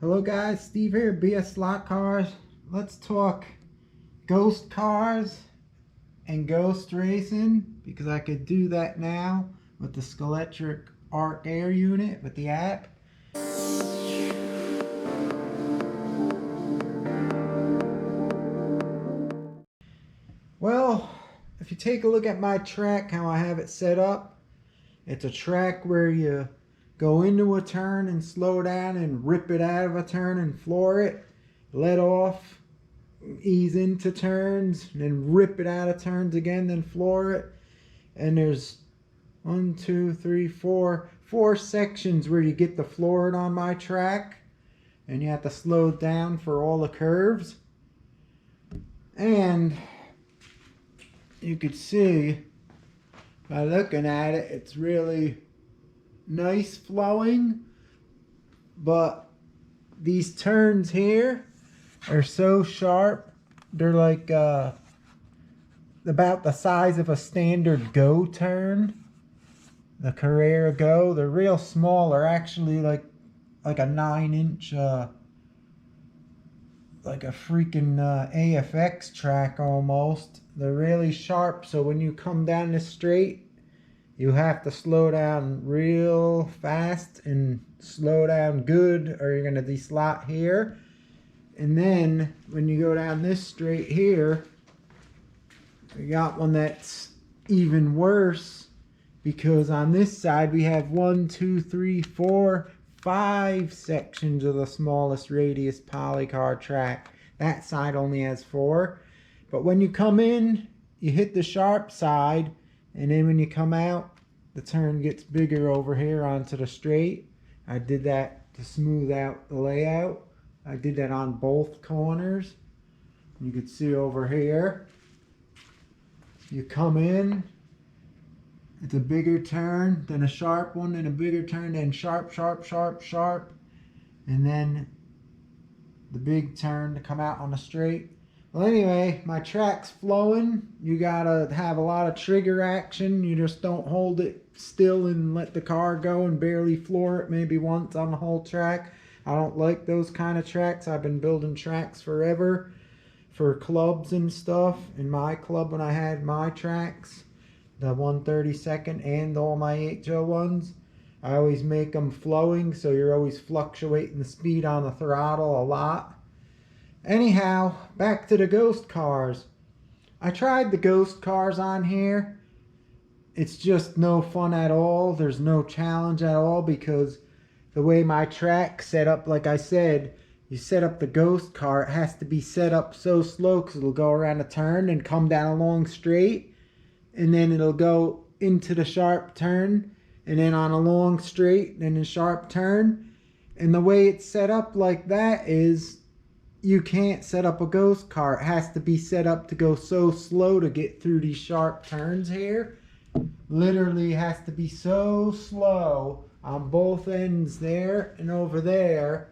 Hello guys, Steve here, BS Slot Cars. Let's talk ghost cars and ghost racing, because I could do that now with the Skeletric Arc Air unit with the app. Well, if you take a look at my track, how I have it set up, it's a track where you go into a turn and slow down and rip it out of a turn and floor it, let off, ease into turns, and then rip it out of turns again, then floor it. And there's four sections where you get to floor it on my track, and you have to slow down for all the curves. And you could see by looking at it, it's really nice flowing, but these turns here are so sharp. They're like about the size of a standard Go turn, the Carrera Go. They're real small. They're actually like a 9-inch like a freaking AFX track almost. They're really sharp, so when you come down the straight, you have to slow down real fast and slow down good, or you're going to deslot here. And then when you go down this straight here, you got one that's even worse, because on this side we have 5 sections of the smallest radius polycar track. That side only has 4. But when you come in, you hit the sharp side, and then when you come out, the turn gets bigger over here onto the straight. I did that to smooth out the layout. I did that on both corners. You can see over here, you come in, it's a bigger turn, then a sharp one, then a bigger turn, then sharp, sharp, sharp, sharp, and then the big turn to come out on the straight. Well, anyway, my track's flowing. You gotta have a lot of trigger action. You just don't hold it still and let the car go and barely floor it maybe once on the whole track. I don't like those kind of tracks. I've been building tracks forever for clubs and stuff. In my club, when I had my tracks, the 132nd and all my HO1s, I always make them flowing, so you're always fluctuating the speed on the throttle a lot. Anyhow, back to the ghost cars. I tried the ghost cars on here. It's just no fun at all. There's no challenge at all, because the way my track's set up, like I said, you set up the ghost car, it has to be set up so slow, because it'll go around a turn and come down a long straight, and then it'll go into the sharp turn, and then on a long straight, then a sharp turn. And the way it's set up like that is, you can't set up a ghost car. It has to be set up to go so slow to get through these sharp turns here. Literally has to be so slow on both ends there and over there.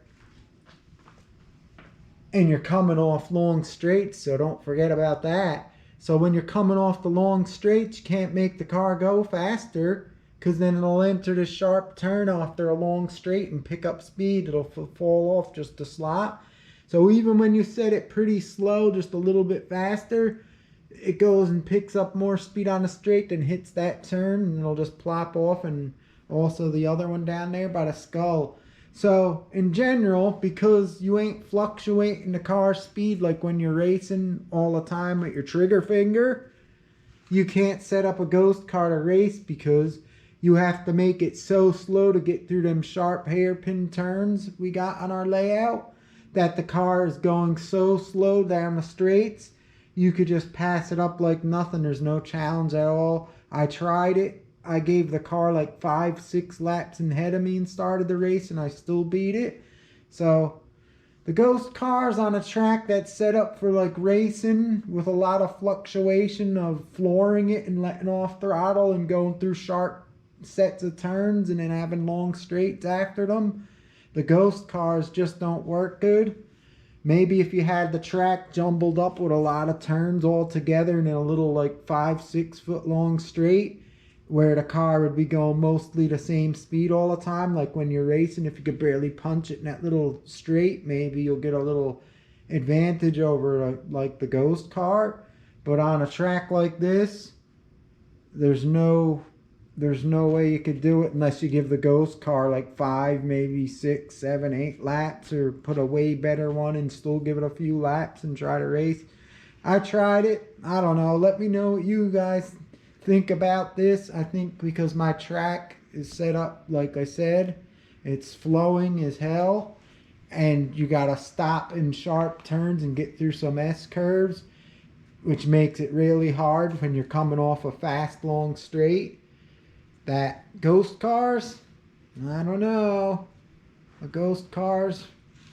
And you're coming off long straights, so don't forget about that. So when you're coming off the long straights, you can't make the car go faster, because then it'll enter the sharp turn after a long straight and pick up speed. It'll fall off just a slot. So even when you set it pretty slow, just a little bit faster, it goes and picks up more speed on the straight and hits that turn, and it'll just plop off, and also the other one down there by the skull. So in general, because you ain't fluctuating the car speed like when you're racing all the time with your trigger finger, you can't set up a ghost car to race, because you have to make it so slow to get through them sharp hairpin turns we got on our layout, that the car is going so slow down the straights, you could just pass it up like nothing. There's no challenge at all. I tried it. I gave the car like 5-6 laps ahead of me and started the race, and I still beat it. So the ghost cars on a track that's set up for like racing, with a lot of fluctuation of flooring it and letting off throttle and going through sharp sets of turns and then having long straights after them, the ghost cars just don't work good. Maybe if you had the track jumbled up with a lot of turns all together and then a little like 5-6 foot long straight, where the car would be going mostly the same speed all the time. Like when you're racing, if you could barely punch it in that little straight, maybe you'll get a little advantage over like the ghost car. But on a track like this, there's no way you could do it unless you give the ghost car like 5, maybe 6, 7, 8 laps, or put a way better one and still give it a few laps and try to race. I tried it. I don't know. Let me know what you guys think about this. I think because my track is set up, like I said, it's flowing as hell, and you gotta stop in sharp turns and get through some S curves, which makes it really hard when you're coming off a fast long straight. That ghost cars, I don't know. The ghost cars,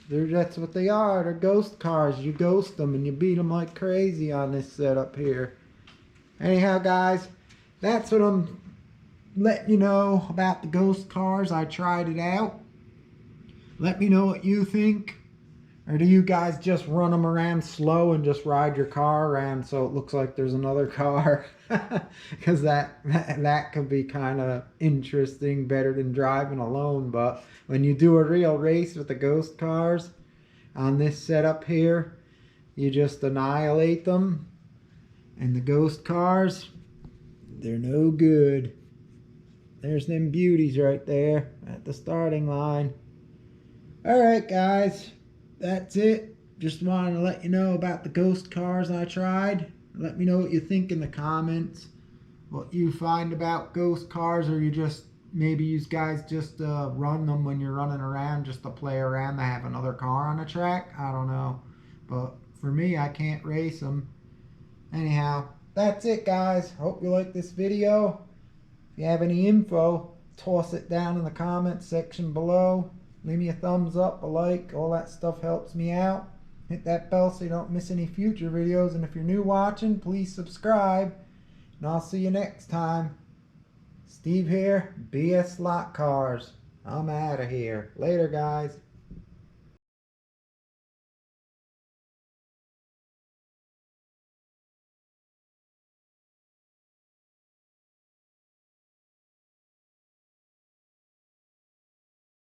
that's what they are. They're ghost cars. You ghost them and you beat them like crazy on this setup here. Anyhow, guys, that's what I'm letting you know about the ghost cars. I tried it out. Let me know what you think. Or do you guys just run them around slow and just ride your car around so it looks like there's another car? Because that could be kind of interesting, better than driving alone. But when you do a real race with the ghost cars on this setup here, you just annihilate them. And the ghost cars, they're no good. There's them beauties right there at the starting line. Alright, guys. That's it. Just wanted to let you know about the ghost cars I tried. Let me know what you think in the comments. What you find about ghost cars, or you just, maybe you guys just run them when you're running around just to play around to have another car on the track. I don't know. But for me, I can't race them. Anyhow, that's it, guys. Hope you like this video. If you have any info, toss it down in the comments section below. Leave me a thumbs up, a like, all that stuff helps me out. Hit that bell so you don't miss any future videos. And if you're new watching, please subscribe. And I'll see you next time. Steve here, BS Slot Cars. I'm out of here. Later, guys.